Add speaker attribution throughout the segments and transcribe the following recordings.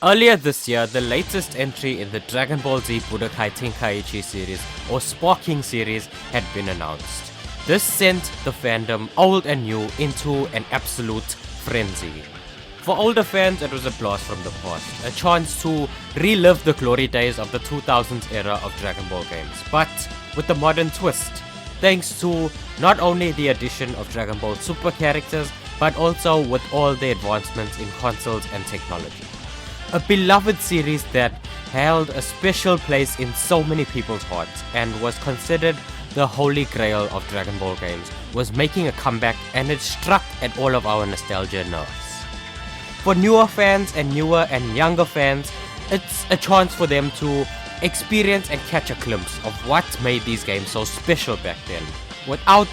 Speaker 1: Earlier this year, the latest entry in the Dragon Ball Z Budokai Tenkaichi series or Sparking series had been announced. This sent the fandom, old and new, into an absolute frenzy. For older fans, it was a blast from the past, a chance to relive the glory days of the 2000s era of Dragon Ball games, but with a modern twist, thanks to not only the addition of Dragon Ball Super characters, but also with all the advancements in consoles and technology. A beloved series that held a special place in so many people's hearts and was considered the holy grail of Dragon Ball games was making a comeback, and it struck at all of our nostalgia nerves. For newer fans and younger fans, it's a chance for them to experience and catch a glimpse of what made these games so special back then, without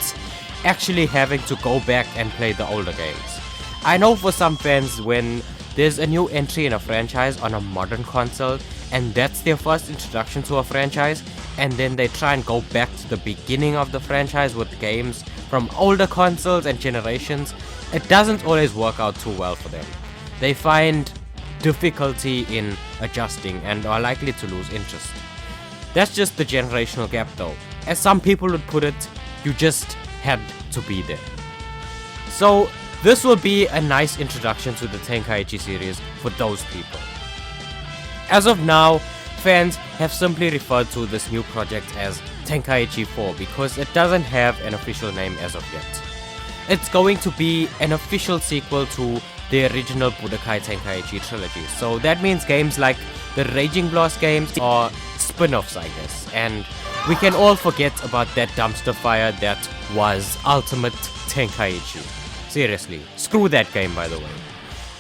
Speaker 1: actually having to go back and play the older games. I know for some fans, when there's a new entry in a franchise on a modern console and that's their first introduction to a franchise, and then they try and go back to the beginning of the franchise with games from older consoles and generations, it doesn't always work out too well for them. They find difficulty in adjusting and are likely to lose interest. That's just the generational gap though. As some people would put it, you just had to be there. So this will be a nice introduction to the Tenkaichi series for those people. As of now, fans have simply referred to this new project as Tenkaichi 4 because it doesn't have an official name as of yet. It's going to be an official sequel to the original Budokai Tenkaichi trilogy, so that means games like the Raging Blast games are spin-offs, I guess, and we can all forget about that dumpster fire that was Ultimate Tenkaichi. Seriously, screw that game, by the way.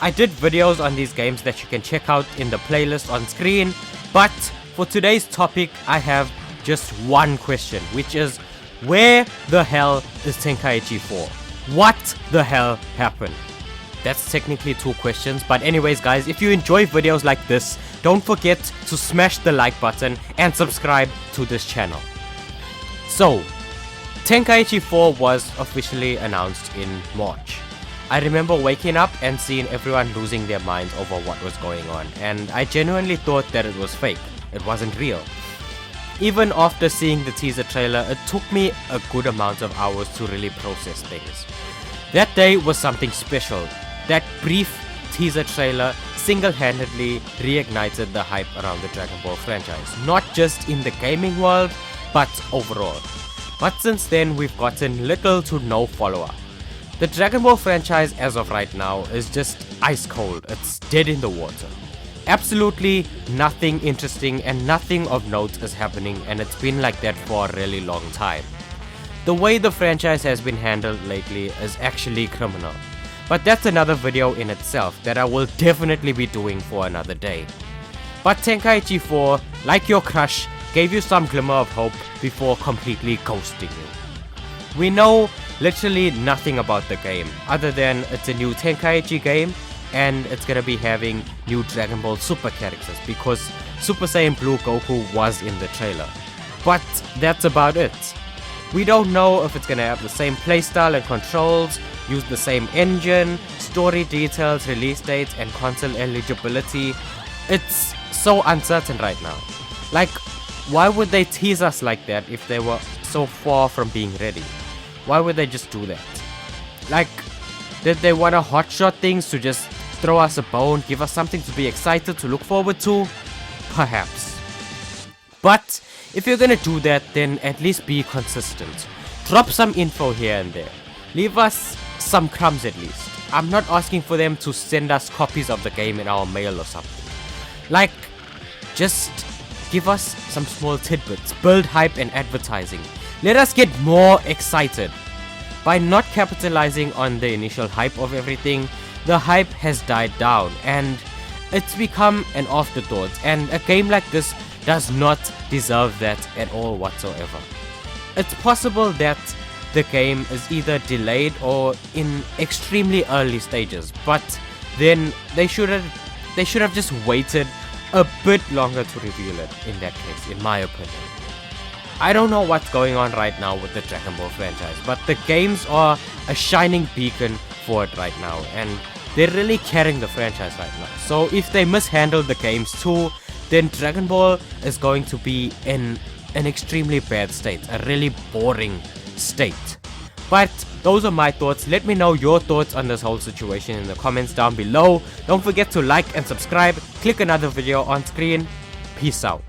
Speaker 1: I did videos on these games that you can check out in the playlist on screen, but for today's topic I have just one question, which is, where the hell is Tenkaichi 4? What the hell happened? That's technically two questions, but anyways guys, if you enjoy videos like this, don't forget to smash the like button and subscribe to this channel. So, Tenkaichi 4 was officially announced in March. I remember waking up and seeing everyone losing their minds over what was going on, and I genuinely thought that it was fake. It wasn't real. Even after seeing the teaser trailer, it took me a good amount of hours to really process things. That day was something special. That brief teaser trailer single-handedly reignited the hype around the Dragon Ball franchise, not just in the gaming world, but overall. But since then, we've gotten little to no follow-up. The Dragon Ball franchise as of right now is just ice cold. It's dead in the water. Absolutely nothing interesting and nothing of note is happening, and it's been like that for a really long time. The way the franchise has been handled lately is actually criminal. But that's another video in itself that I will definitely be doing for another day. But Tenkaichi 4, like your crush, gave you some glimmer of hope before completely ghosting you. We know literally nothing about the game, other than it's a new Tenkaichi game and it's gonna be having new Dragon Ball Super characters because Super Saiyan Blue Goku was in the trailer. But that's about it. We don't know if it's gonna have the same playstyle and controls, use the same engine, story details, release dates, and console eligibility. It's so uncertain right now. Like, why would they tease us like that if they were so far from being ready? Why would they just do that? Like, did they want to hotshot things to just throw us a bone, give us something to be excited to look forward to? Perhaps. But if you're gonna do that, then at least be consistent. Drop some info here and there. Leave us some crumbs at least. I'm not asking for them to send us copies of the game in our mail or something. Like, just give us some small tidbits, build hype and advertising. Let us get more excited. By not capitalizing on the initial hype of everything, the hype has died down and it's become an afterthought, and a game like this does not deserve that at all whatsoever. It's possible that the game is either delayed or in extremely early stages, but then they should have just waited a bit longer to reveal it in that case, in my opinion. I don't know what's going on right now with the Dragon Ball franchise, but the games are a shining beacon for it right now, and they're really carrying the franchise right now. So if they mishandle the games too, then Dragon Ball is going to be in an extremely bad state, a really boring state. But those are my thoughts. Let me know your thoughts on this whole situation in the comments down below. Don't forget to like and subscribe. Click another video on screen. Peace out.